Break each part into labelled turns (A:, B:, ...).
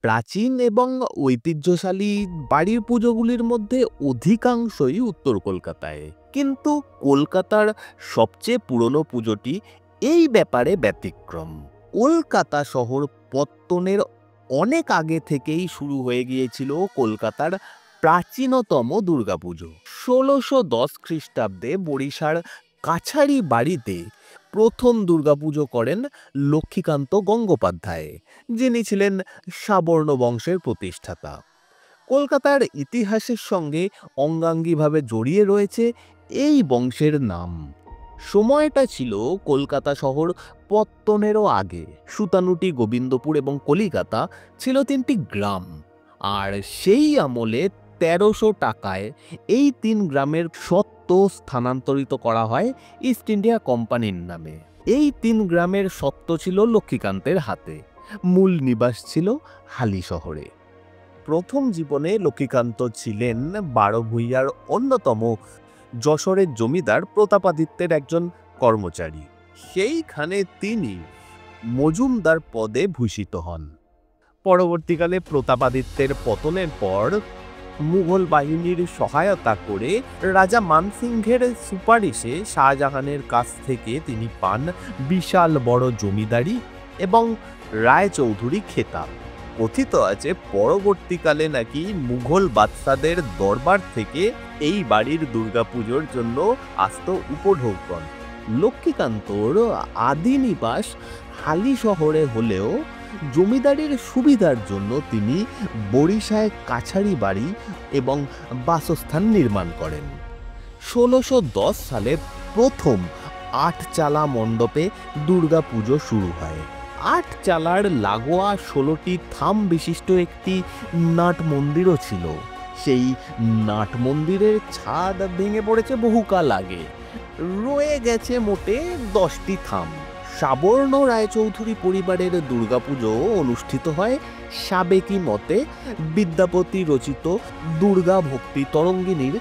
A: প্রাচীন এবং ঐতিহ্যশালী বাড়ির পুজোগুলির মধ্যে অধিকাংশই উত্তর কলকাতায়, কিন্তু কলকাতার সবচেয়ে পুরনো পুজোটি এই ব্যাপারে ব্যতিক্রম। কলকাতা শহর পত্তনের অনেক আগে থেকেই শুরু হয়ে গিয়েছিল কলকাতার প্রাচীনতম দুর্গাপুজো। ১৬১০ খ্রিস্টাব্দে বরিশার কাছারি বাড়িতে প্রথম দুর্গাপুজো করেন লক্ষ্মীকান্ত গঙ্গোপাধ্যায়, যিনি ছিলেন সাবর্ণ বংশের প্রতিষ্ঠাতা। কলকাতার ইতিহাসের সঙ্গে অঙ্গাঙ্গিভাবে জড়িয়ে রয়েছে এই বংশের নাম। সময়টা ছিল কলকাতা শহর পত্তনেরও আগে। সুতানুটি, গোবিন্দপুর এবং কলিকাতা ছিল তিনটি গ্রাম, আর সেই আমলে ১৩০০ টাকায় এই তিন গ্রামের স্বত্ব স্থানান্তরিত করা হয় ইস্ট ইন্ডিয়া কোম্পানির নামে। এই তিন গ্রামের স্বত্ব ছিল লক্ষ্মীকান্তের হাতে। মূল নিবাস ছিল হালি শহরে। প্রথম জীবনে লক্ষ্মীকান্ত ছিলেন বারোভূঁইয়ার অন্যতম যশোরের জমিদার প্রতাপাদিত্যের একজন কর্মচারী। সেইখানে তিনি মজুমদার পদে ভূষিত হন। পরবর্তীকালে প্রতাপাদিত্যের পতনের পর মুঘল বাহিনীর সহায়তা করে রাজা মানসিংহের সুপারিশে শাহজাহানের কাছ থেকে তিনি পান বিশাল বড় জমিদারি এবং রায়চৌধুরী খেতাব। কথিত আছে পরবর্তীকালে নাকি মুঘল বাদশাদের দরবার থেকে এই বাড়ির দুর্গাপুজোর জন্য আসত উপঢৌকন। লক্ষ্মীকান্তর আদি নিবাস হালি শহরে হলেও জমিদারির সুবিধার জন্য তিনি বরিশায় কাছারি বাড়ি এবং বাসস্থান নির্মাণ করেন। ১৬১০ সালে প্রথম ৮ চালা মণ্ডপে দুর্গাপুজো শুরু হয়। ৮ চালার লাগোয়া ১৬টি থাম বিশিষ্ট একটি নাট মন্দিরও ছিল। সেই নাট মন্দিরের ছাদ ভেঙে পড়েছে বহুকাল আগে, রয়ে গেছে মোটে ১০টি থাম। সাবর্ণ রায়চৌধুরী পরিবারের দুর্গাপুজো অনুষ্ঠিত হয় সাবেকি মতে বিদ্যাপতি রচিত দুর্গা ভক্তি তরঙ্গিনীর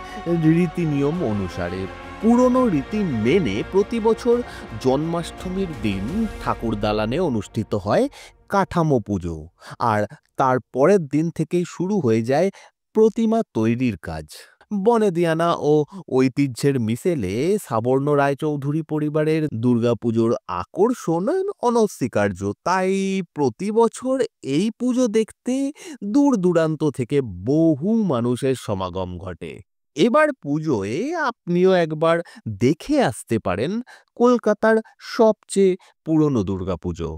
A: রীতিনিয়ম অনুসারে। পুরনো রীতি মেনে প্রতি বছর জন্মাষ্টমীর দিন ঠাকুর দালানে অনুষ্ঠিত হয় কাঠামো পুজো, আর তার পরের দিন থেকেই শুরু হয়ে যায় প্রতিমা তৈরির কাজ। বনেদিয়ানা ও ঐতিহ্যের মিশেলে সাবর্ণ রায়চৌধুরী পরিবারের দুর্গাপুজোর আকর্ষণ অনস্বীকার্য। তাই প্রতি বছর এই পুজো দেখতে দূর দূরান্ত থেকে বহু মানুষের সমাগম ঘটে। এবার পুজোয় আপনিও একবার দেখে আসতে পারেন কলকাতার সবচেয়ে পুরনো দুর্গাপুজো।